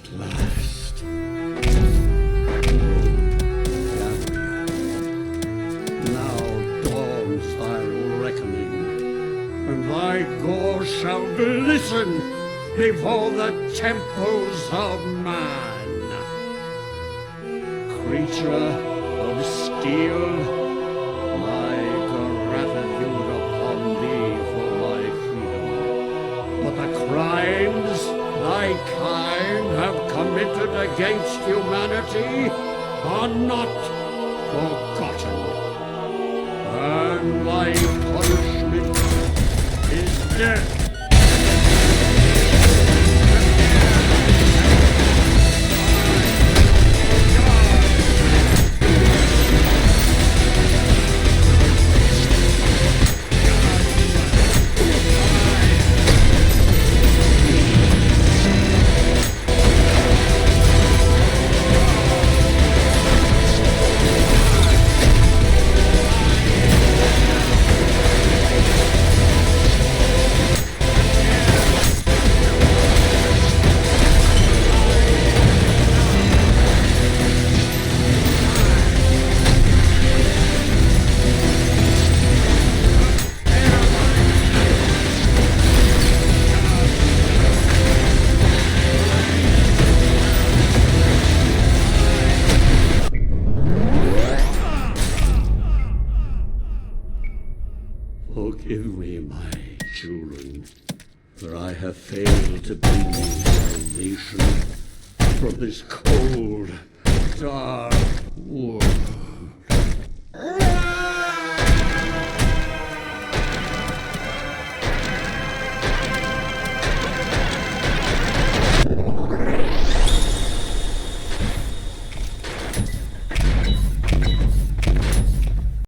At last. Gabriel, now dawns thy reckoning, and thy gore shall glisten before the temples of man. Creature of steel, my gratitude upon thee for thy freedom. But the crimes thy kind have committed against humanity are not forgotten. And thy punishment is death. Forgive me, my children, for I have failed to bring you salvation from this cold, dark world.